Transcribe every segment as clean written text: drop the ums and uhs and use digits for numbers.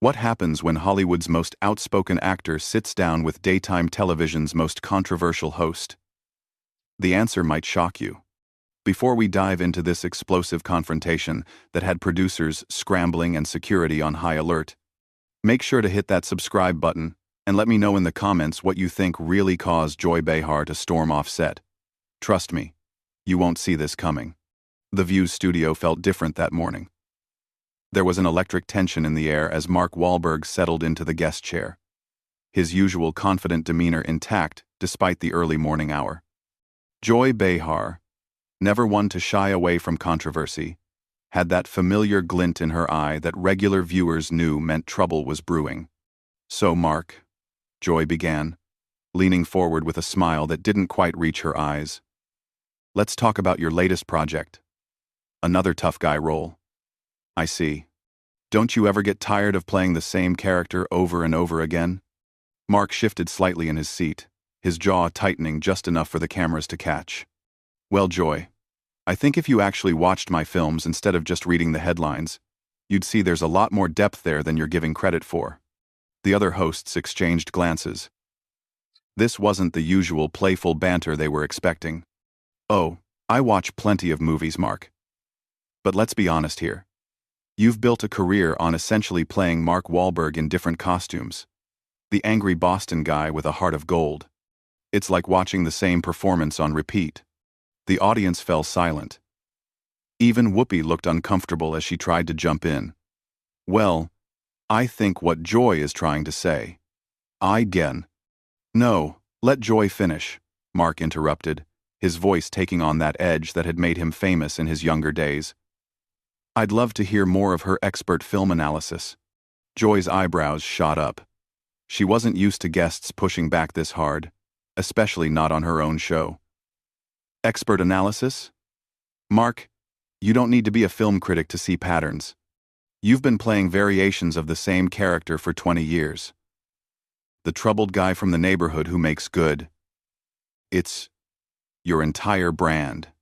What happens when Hollywood's most outspoken actor sits down with daytime television's most controversial host? The answer might shock you. Before we dive into this explosive confrontation that had producers scrambling and security on high alert, make sure to hit that subscribe button and let me know in the comments what you think really caused Joy Behar to storm off set. Trust me, you won't see this coming. The View's studio felt different that morning. There was an electric tension in the air as Mark Wahlberg settled into the guest chair, his usual confident demeanor intact despite the early morning hour. Joy Behar, never one to shy away from controversy, had that familiar glint in her eye that regular viewers knew meant trouble was brewing. "So, Mark," Joy began, leaning forward with a smile that didn't quite reach her eyes. "Let's talk about your latest project. Another tough guy role. I see. Don't you ever get tired of playing the same character over and over again?" Mark shifted slightly in his seat, his jaw tightening just enough for the cameras to catch. "Well, Joy, I think if you actually watched my films instead of just reading the headlines, you'd see there's a lot more depth there than you're giving credit for." The other hosts exchanged glances. This wasn't the usual playful banter they were expecting. "Oh, I watch plenty of movies, Mark. But let's be honest here. You've built a career on essentially playing Mark Wahlberg in different costumes. The angry Boston guy with a heart of gold. It's like watching the same performance on repeat." The audience fell silent. Even Whoopi looked uncomfortable as she tried to jump in. "Well, I think what Joy is trying to say. No, let Joy finish," Mark interrupted, his voice taking on that edge that had made him famous in his younger days. "I'd love to hear more of her expert film analysis." Joy's eyebrows shot up. She wasn't used to guests pushing back this hard, especially not on her own show. "Expert analysis? Mark, you don't need to be a film critic to see patterns. You've been playing variations of the same character for 20 years. The troubled guy from the neighborhood who makes good. It's your entire brand."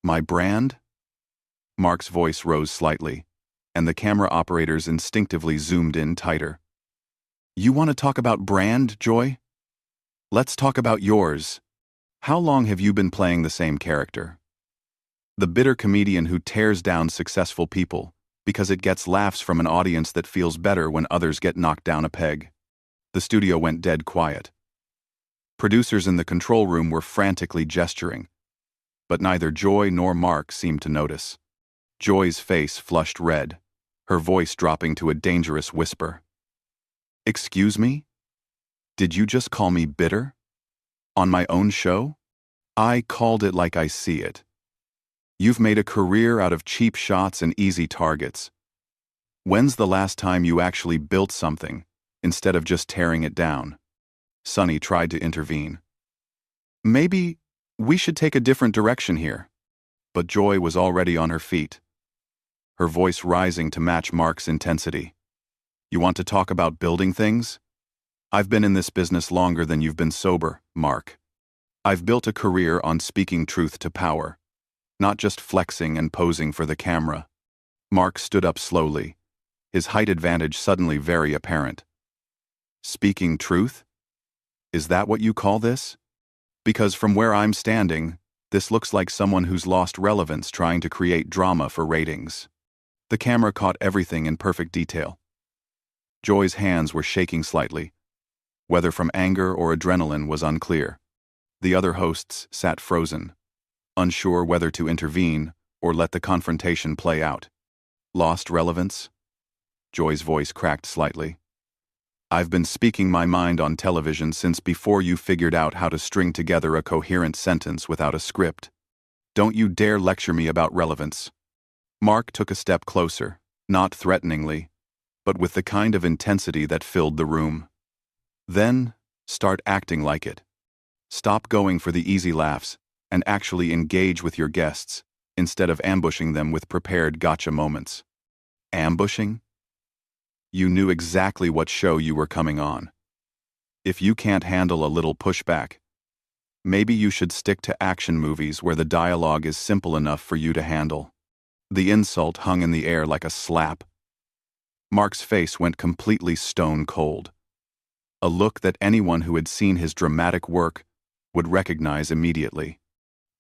"My brand?" Mark's voice rose slightly, and the camera operators instinctively zoomed in tighter. "You want to talk about brand, Joy? Let's talk about yours. How long have you been playing the same character? The bitter comedian who tears down successful people because it gets laughs from an audience that feels better when others get knocked down a peg." The studio went dead quiet. Producers in the control room were frantically gesturing, but neither Joy nor Mark seemed to notice. Joy's face flushed red, her voice dropping to a dangerous whisper. "Excuse me? Did you just call me bitter? On my own show? I called it like I see it. You've made a career out of cheap shots and easy targets. When's the last time you actually built something, instead of just tearing it down?" Sonny tried to intervene. "Maybe we should take a different direction here." But Joy was already on her feet, her voice rising to match Mark's intensity. "You want to talk about building things? I've been in this business longer than you've been sober, Mark. I've built a career on speaking truth to power, not just flexing and posing for the camera." Mark stood up slowly, his height advantage suddenly very apparent. "Speaking truth? Is that what you call this? Because from where I'm standing, this looks like someone who's lost relevance trying to create drama for ratings." The camera caught everything in perfect detail. Joy's hands were shaking slightly. Whether from anger or adrenaline was unclear. The other hosts sat frozen, unsure whether to intervene or let the confrontation play out. "Lost relevance?" Joy's voice cracked slightly. "I've been speaking my mind on television since before you figured out how to string together a coherent sentence without a script. Don't you dare lecture me about relevance." Mark took a step closer, not threateningly, but with the kind of intensity that filled the room. "Then, start acting like it. Stop going for the easy laughs and actually engage with your guests, instead of ambushing them with prepared gotcha moments." Ambushing? You knew exactly what show you were coming on. If you can't handle a little pushback, maybe you should stick to action movies where the dialogue is simple enough for you to handle. The insult hung in the air like a slap. Mark's face went completely stone cold. A look that anyone who had seen his dramatic work would recognize immediately.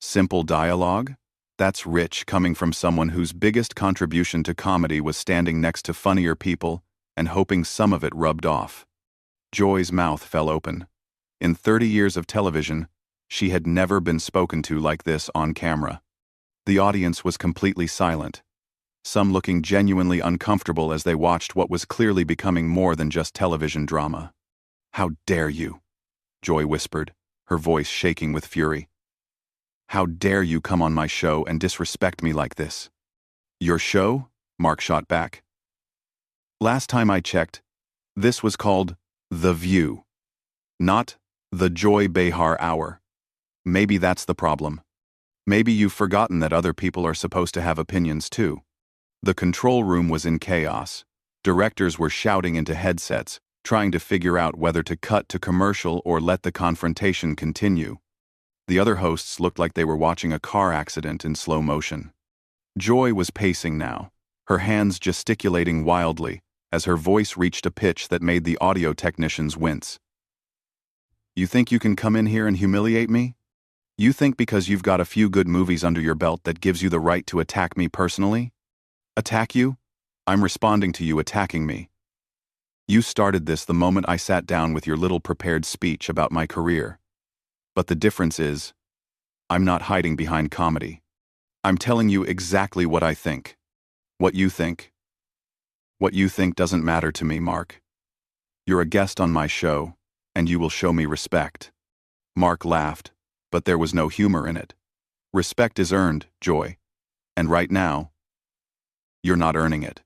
Simple dialogue? That's rich coming from someone whose biggest contribution to comedy was standing next to funnier people and hoping some of it rubbed off. Joy's mouth fell open. In 30 years of television, she had never been spoken to like this on camera. The audience was completely silent, some looking genuinely uncomfortable as they watched what was clearly becoming more than just television drama. "How dare you?" Joy whispered, her voice shaking with fury. "How dare you come on my show and disrespect me like this?" "Your show?" Mark shot back. "Last time I checked, this was called The View, not the Joy Behar Hour. Maybe that's the problem. Maybe you've forgotten that other people are supposed to have opinions too." The control room was in chaos. Directors were shouting into headsets, trying to figure out whether to cut to commercial or let the confrontation continue. The other hosts looked like they were watching a car accident in slow motion. Joy was pacing now, her hands gesticulating wildly as her voice reached a pitch that made the audio technicians wince. "You think you can come in here and humiliate me? You think because you've got a few good movies under your belt that gives you the right to attack me personally? Attack you? I'm responding to you attacking me. You started this the moment I sat down with your little prepared speech about my career. But the difference is, I'm not hiding behind comedy. I'm telling you exactly what I think. What you think? What you think doesn't matter to me, Mark. You're a guest on my show, and you will show me respect." Mark laughed, but there was no humor in it. "Respect is earned, Joy. And right now, you're not earning it.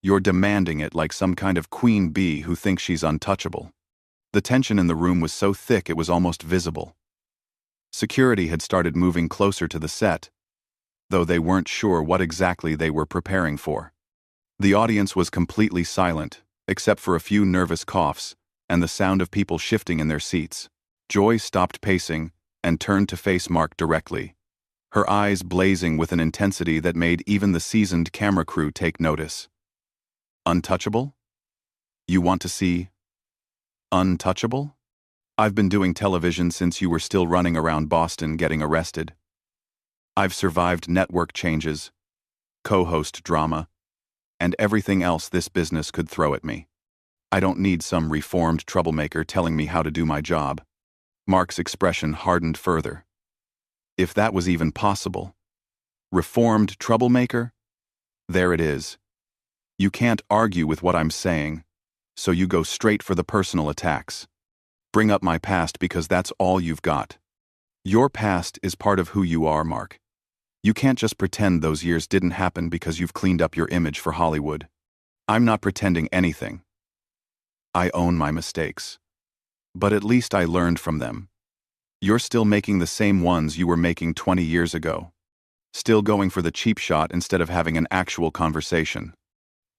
You're demanding it like some kind of queen bee who thinks she's untouchable." The tension in the room was so thick it was almost visible. Security had started moving closer to the set, though they weren't sure what exactly they were preparing for. The audience was completely silent, except for a few nervous coughs and the sound of people shifting in their seats. Joy stopped pacing and turned to face Mark directly, her eyes blazing with an intensity that made even the seasoned camera crew take notice. "Untouchable? You want to see untouchable? I've been doing television since you were still running around Boston getting arrested. I've survived network changes, co-host drama, and everything else this business could throw at me. I don't need some reformed troublemaker telling me how to do my job." Mark's expression hardened further. If that was even possible. Reformed troublemaker? There it is. You can't argue with what I'm saying, so you go straight for the personal attacks. Bring up my past because that's all you've got. Your past is part of who you are, Mark. You can't just pretend those years didn't happen because you've cleaned up your image for Hollywood. I'm not pretending anything. I own my mistakes. But at least I learned from them. You're still making the same ones you were making 20 years ago. Still going for the cheap shot instead of having an actual conversation.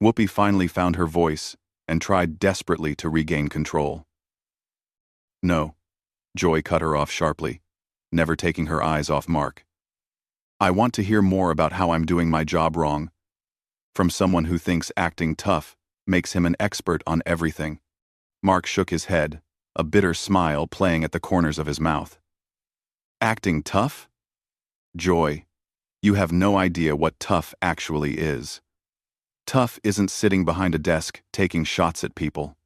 Whoopi finally found her voice and tried desperately to regain control. "No," Joy cut her off sharply, never taking her eyes off Mark. "I want to hear more about how I'm doing my job wrong, from someone who thinks acting tough makes him an expert on everything." Mark shook his head, a bitter smile playing at the corners of his mouth. "Acting tough? Joy, you have no idea what tough actually is. Tough isn't sitting behind a desk taking shots at people.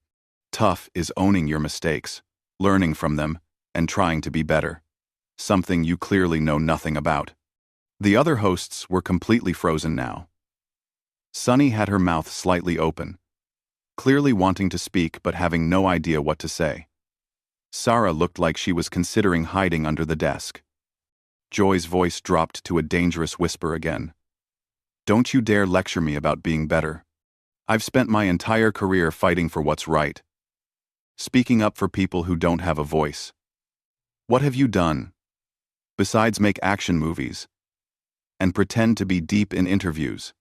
Tough is owning your mistakes, learning from them, and trying to be better. Something you clearly know nothing about." The other hosts were completely frozen now. Sunny had her mouth slightly open, clearly wanting to speak but having no idea what to say. Sarah looked like she was considering hiding under the desk. Joy's voice dropped to a dangerous whisper again. "Don't you dare lecture me about being better. I've spent my entire career fighting for what's right. Speaking up for people who don't have a voice. What have you done? Besides make action movies and pretend to be deep in interviews.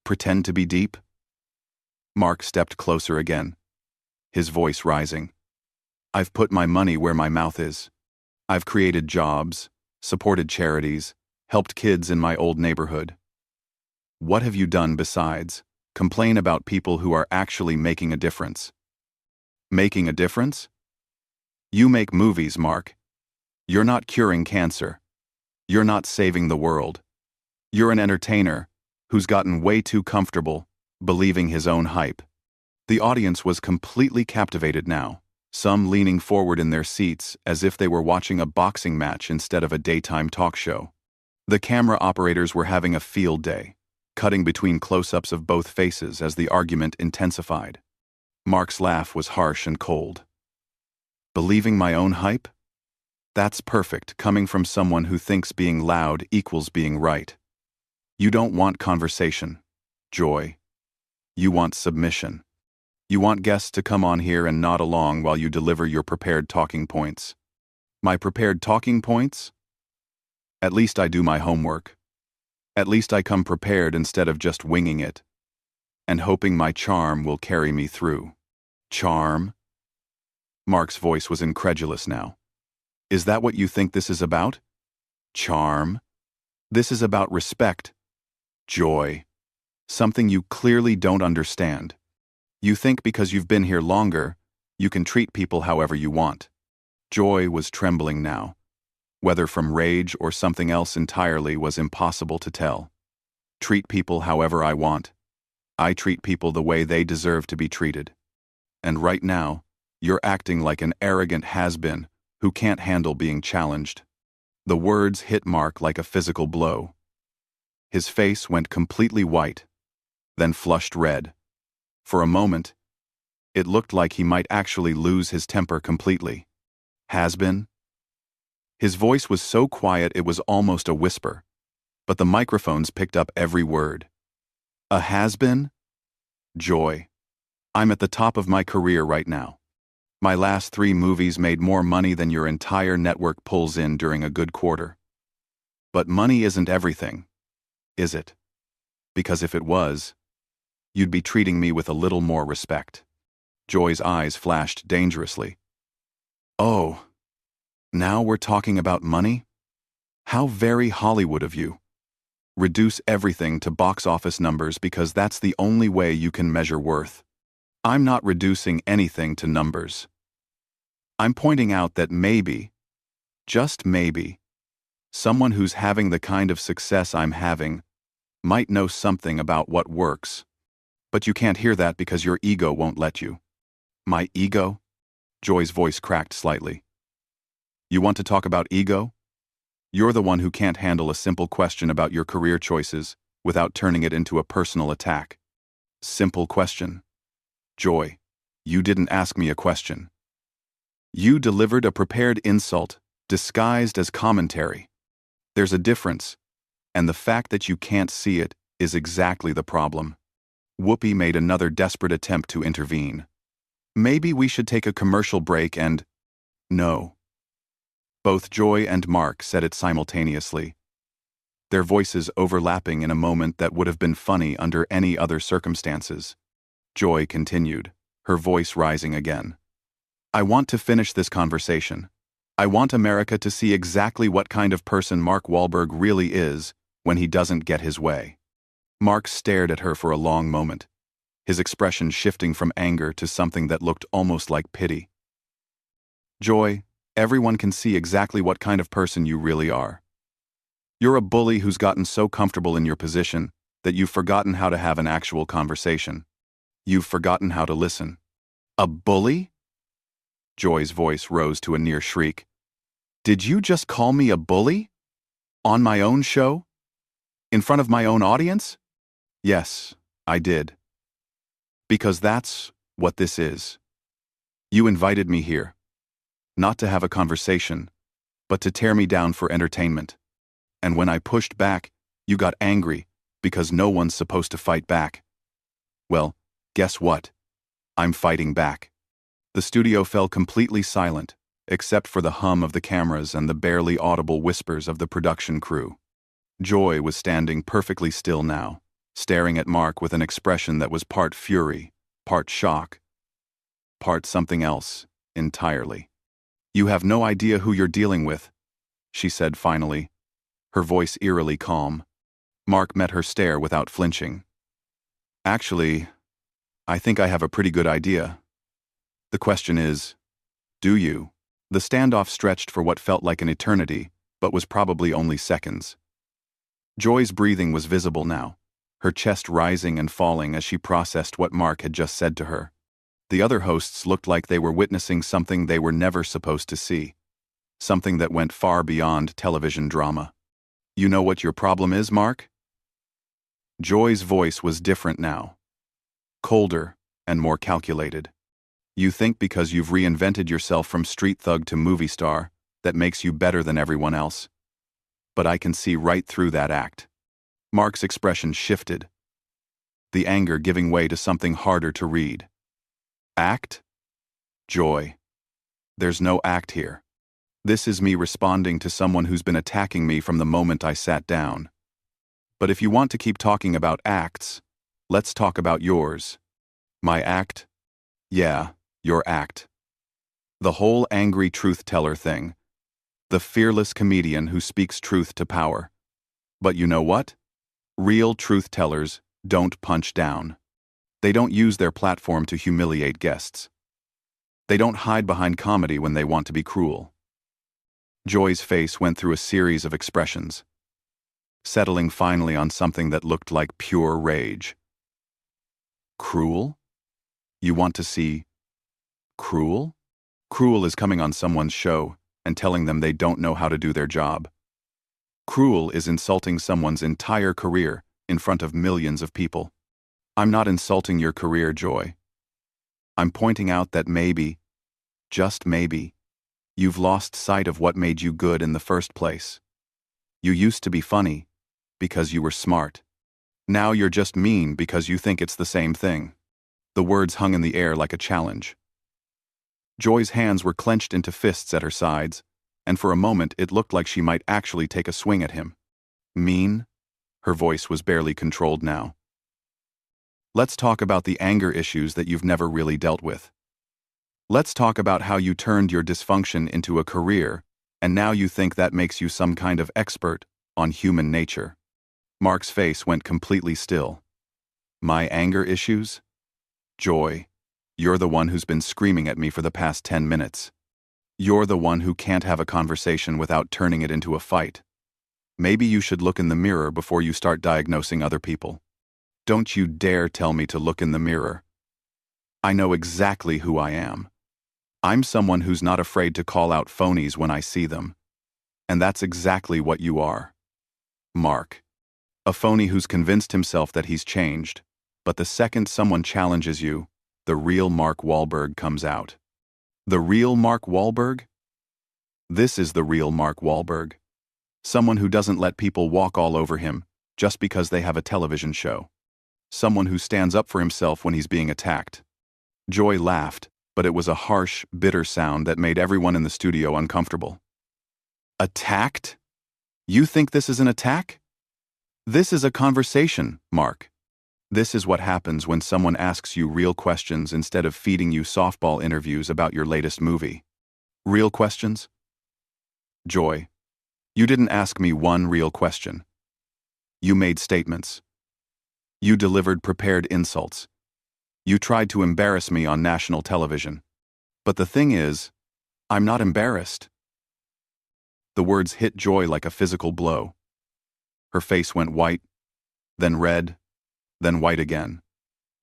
Pretend to be deep?" Mark stepped closer again, his voice rising. "I've put my money where my mouth is. I've created jobs, supported charities, helped kids in my old neighborhood. What have you done besides?" Complain about people who are actually making a difference. Making a difference? You make movies, Mark. You're not curing cancer. You're not saving the world. You're an entertainer who's gotten way too comfortable believing his own hype. The audience was completely captivated now, some leaning forward in their seats as if they were watching a boxing match instead of a daytime talk show. The camera operators were having a field day, cutting between close-ups of both faces as the argument intensified. Mark's laugh was harsh and cold. Believing my own hype? That's perfect, coming from someone who thinks being loud equals being right. You don't want conversation, Joy. You want submission. You want guests to come on here and nod along while you deliver your prepared talking points. My prepared talking points? At least I do my homework. At least I come prepared instead of just winging it, and hoping my charm will carry me through. Charm? Mark's voice was incredulous now. Is that what you think this is about? Charm? This is about respect. Joy. Something you clearly don't understand. You think because you've been here longer, you can treat people however you want. Joy was trembling now. Whether from rage or something else entirely was impossible to tell. Treat people however I want. I treat people the way they deserve to be treated. And right now, you're acting like an arrogant has-been who can't handle being challenged. The words hit Mark like a physical blow. His face went completely white, then flushed red. For a moment, it looked like he might actually lose his temper completely. Has-been? His voice was so quiet it was almost a whisper, but the microphones picked up every word. A has-been? Joy. I'm at the top of my career right now. My last 3 movies made more money than your entire network pulls in during a good quarter. But money isn't everything, is it? Because if it was, you'd be treating me with a little more respect. Joy's eyes flashed dangerously. Oh, now we're talking about money? How very Hollywood of you. Reduce everything to box office numbers because that's the only way you can measure worth. I'm not reducing anything to numbers. I'm pointing out that maybe, just maybe, someone who's having the kind of success I'm having might know something about what works. But you can't hear that because your ego won't let you. My ego? Joy's voice cracked slightly. You want to talk about ego? You're the one who can't handle a simple question about your career choices without turning it into a personal attack. Simple question. Joy, you didn't ask me a question. You delivered a prepared insult, disguised as commentary. There's a difference, and the fact that you can't see it is exactly the problem. Whoopi made another desperate attempt to intervene. Maybe we should take a commercial break and... No. Both Joy and Mark said it simultaneously, their voices overlapping in a moment that would have been funny under any other circumstances. Joy continued, her voice rising again. I want to finish this conversation. I want America to see exactly what kind of person Mark Wahlberg really is when he doesn't get his way. Mark stared at her for a long moment, his expression shifting from anger to something that looked almost like pity. Joy, everyone can see exactly what kind of person you really are. You're a bully who's gotten so comfortable in your position that you've forgotten how to have an actual conversation. You've forgotten how to listen. A bully? Joy's voice rose to a near shriek. Did you just call me a bully? On my own show? In front of my own audience? Yes, I did. Because that's what this is. You invited me here, not to have a conversation, but to tear me down for entertainment. And when I pushed back, you got angry because no one's supposed to fight back. Well, guess what? I'm fighting back. The studio fell completely silent, except for the hum of the cameras and the barely audible whispers of the production crew. Joy was standing perfectly still now, staring at Mark with an expression that was part fury, part shock, part something else entirely. You have no idea who you're dealing with, she said finally, her voice eerily calm. Mark met her stare without flinching. Actually, I think I have a pretty good idea. The question is, do you? The standoff stretched for what felt like an eternity, but was probably only seconds. Joy's breathing was visible now, her chest rising and falling as she processed what Mark had just said to her. The other hosts looked like they were witnessing something they were never supposed to see, something that went far beyond television drama. You know what your problem is, Mark? Joy's voice was different now, colder and more calculated. You think because you've reinvented yourself from street thug to movie star, that makes you better than everyone else. But I can see right through that act. Mark's expression shifted, the anger giving way to something harder to read. Act? Joy. There's no act here. This is me responding to someone who's been attacking me from the moment I sat down. But if you want to keep talking about acts, let's talk about yours. My act? Yeah, your act. The whole angry truth-teller thing. The fearless comedian who speaks truth to power. But you know what? Real truth-tellers don't punch down. They don't use their platform to humiliate guests. They don't hide behind comedy when they want to be cruel. Joy's face went through a series of expressions, settling finally on something that looked like pure rage. Cruel? You want to see cruel? Cruel is coming on someone's show and telling them they don't know how to do their job. Cruel is insulting someone's entire career in front of millions of people. I'm not insulting your career, Joy. I'm pointing out that maybe, just maybe, you've lost sight of what made you good in the first place. You used to be funny because you were smart. Now you're just mean because you think it's the same thing. The words hung in the air like a challenge. Joy's hands were clenched into fists at her sides, and for a moment it looked like she might actually take a swing at him. Mean? Her voice was barely controlled now. Let's talk about the anger issues that you've never really dealt with. Let's talk about how you turned your dysfunction into a career, and now you think that makes you some kind of expert on human nature. Mark's face went completely still. My anger issues? Joy, you're the one who's been screaming at me for the past 10 minutes. You're the one who can't have a conversation without turning it into a fight. Maybe you should look in the mirror before you start diagnosing other people. Don't you dare tell me to look in the mirror. I know exactly who I am. I'm someone who's not afraid to call out phonies when I see them. And that's exactly what you are. Mark. A phony who's convinced himself that he's changed, but the second someone challenges you, the real Mark Wahlberg comes out. The real Mark Wahlberg? This is the real Mark Wahlberg. Someone who doesn't let people walk all over him just because they have a television show. Someone who stands up for himself when he's being attacked. Joy laughed, but it was a harsh, bitter sound that made everyone in the studio uncomfortable. Attacked? You think this is an attack? This is a conversation, Mark. This is what happens when someone asks you real questions instead of feeding you softball interviews about your latest movie. Real questions? Joy, you didn't ask me one real question. You made statements. You delivered prepared insults. You tried to embarrass me on national television. But the thing is, I'm not embarrassed. The words hit Joy like a physical blow. Her face went white, then red, then white again.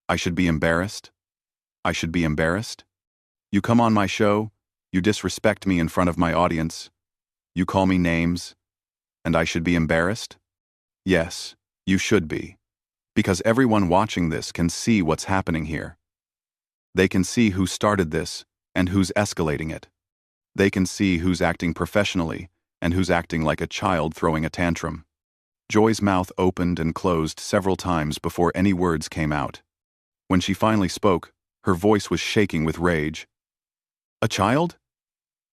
I should be embarrassed? I should be embarrassed? You come on my show, you disrespect me in front of my audience, you call me names, and I should be embarrassed? Yes, you should be. Because everyone watching this can see what's happening here. They can see who started this and who's escalating it. They can see who's acting professionally and who's acting like a child throwing a tantrum. Joy's mouth opened and closed several times before any words came out. When she finally spoke, her voice was shaking with rage. A child?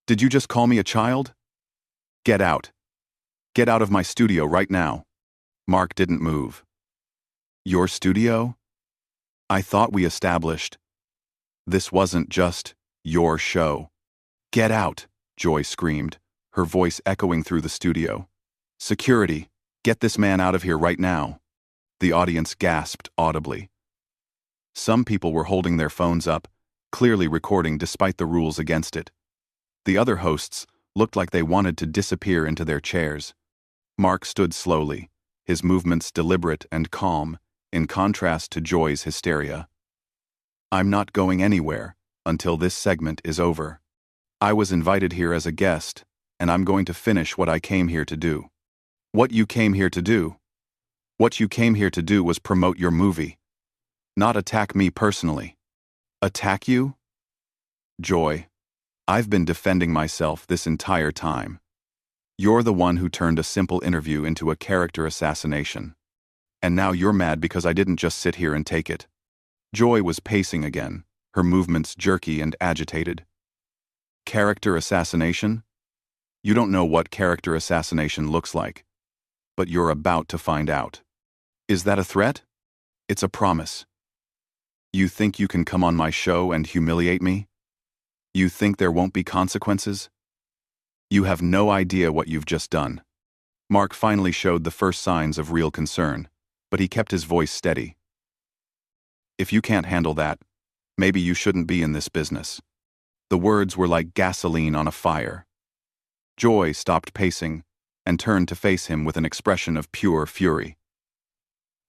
Did you just call me a child? Get out. Get out of my studio right now. Mark didn't move. Your studio? I thought we established. This wasn't just your show. Get out, Joy screamed, her voice echoing through the studio. Security, get this man out of here right now. The audience gasped audibly. Some people were holding their phones up, clearly recording despite the rules against it. The other hosts looked like they wanted to disappear into their chairs. Mark stood slowly, his movements deliberate and calm, in contrast to Joy's hysteria. "I'm not going anywhere until this segment is over. I was invited here as a guest, and I'm going to finish what I came here to do." "What you came here to do?" "What you came here to do was promote your movie. Not attack me personally." "Attack you?" "Joy, I've been defending myself this entire time. You're the one who turned a simple interview into a character assassination. And now you're mad because I didn't just sit here and take it." Joy was pacing again, her movements jerky and agitated. "Character assassination? You don't know what character assassination looks like. But you're about to find out." "Is that a threat?" "It's a promise." "You think you can come on my show and humiliate me? You think there won't be consequences? You have no idea what you've just done." Mark finally showed the first signs of real concern, but he kept his voice steady. "If you can't handle that, maybe you shouldn't be in this business." The words were like gasoline on a fire. Joy stopped pacing and turned to face him with an expression of pure fury.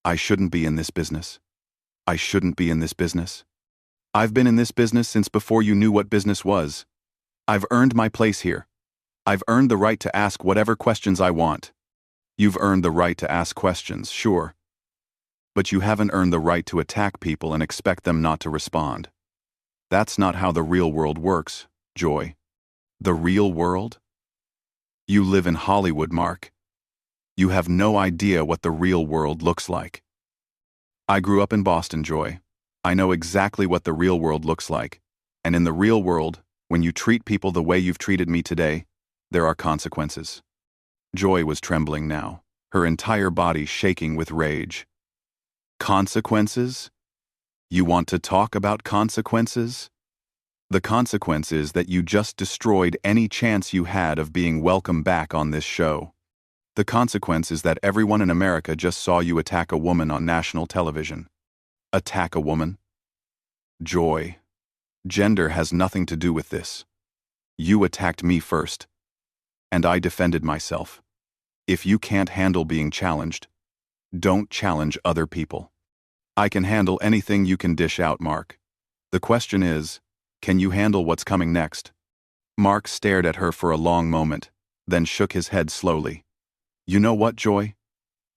"I shouldn't be in this business. I shouldn't be in this business. I've been in this business since before you knew what business was. I've earned my place here. I've earned the right to ask whatever questions I want." "You've earned the right to ask questions, sure. But you haven't earned the right to attack people and expect them not to respond. That's not how the real world works, Joy." "The real world?" "You live in Hollywood, Mark. You have no idea what the real world looks like." "I grew up in Boston, Joy. I know exactly what the real world looks like. And in the real world, when you treat people the way you've treated me today, there are consequences." Joy was trembling now, her entire body shaking with rage. "Consequences? You want to talk about consequences?" "The consequence is that you just destroyed any chance you had of being welcome back on this show. The consequence is that everyone in America just saw you attack a woman on national television." "Attack a woman?" "Joy, gender has nothing to do with this. You attacked me first, and I defended myself. If you can't handle being challenged, don't challenge other people." "I can handle anything you can dish out, Mark. The question is, can you handle what's coming next?" Mark stared at her for a long moment, then shook his head slowly. "You know what, Joy?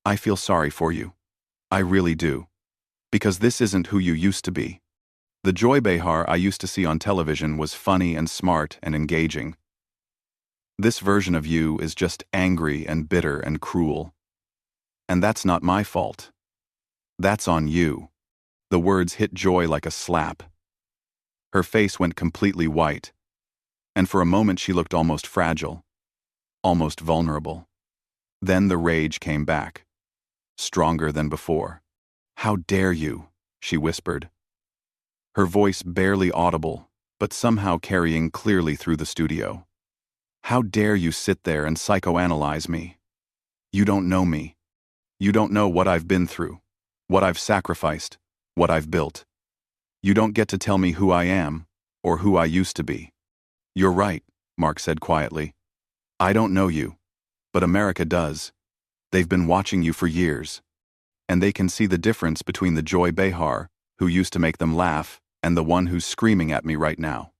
I feel sorry for you. I really do. Because this isn't who you used to be. The Joy Behar I used to see on television was funny and smart and engaging. This version of you is just angry and bitter and cruel. And that's not my fault. That's on you." The words hit Joy like a slap. Her face went completely white, and for a moment she looked almost fragile, almost vulnerable. Then the rage came back, stronger than before. "How dare you?" she whispered. Her voice barely audible, but somehow carrying clearly through the studio. "How dare you sit there and psychoanalyze me? You don't know me. You don't know what I've been through, what I've sacrificed, what I've built. You don't get to tell me who I am, or who I used to be." "You're right," Mark said quietly. "I don't know you, but America does. They've been watching you for years. And they can see the difference between the Joy Behar, who used to make them laugh, and the one who's screaming at me right now."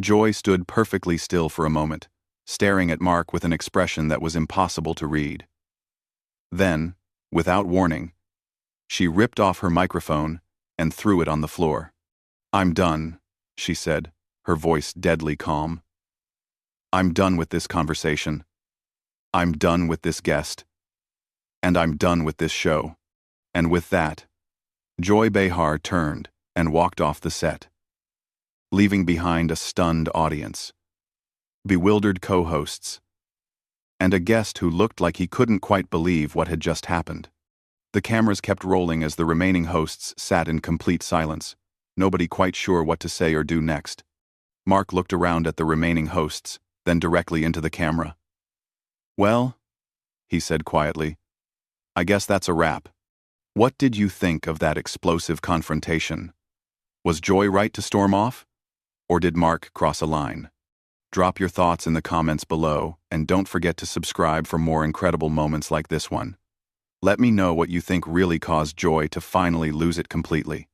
Joy stood perfectly still for a moment, staring at Mark with an expression that was impossible to read. Then, without warning, she ripped off her microphone and threw it on the floor. "I'm done," she said, her voice deadly calm. "I'm done with this conversation. I'm done with this guest. And I'm done with this show." And with that, Joy Behar turned and walked off the set, leaving behind a stunned audience, bewildered co-hosts, and a guest who looked like he couldn't quite believe what had just happened. The cameras kept rolling as the remaining hosts sat in complete silence, nobody quite sure what to say or do next. Mark looked around at the remaining hosts, then directly into the camera. "Well," he said quietly, "I guess that's a wrap. What did you think of that explosive confrontation Was Joy right to storm off? Or did Mark cross a line? Drop your thoughts in the comments below, and don't forget to subscribe for more incredible moments like this one. Let me know what you think really caused Joy to finally lose it completely.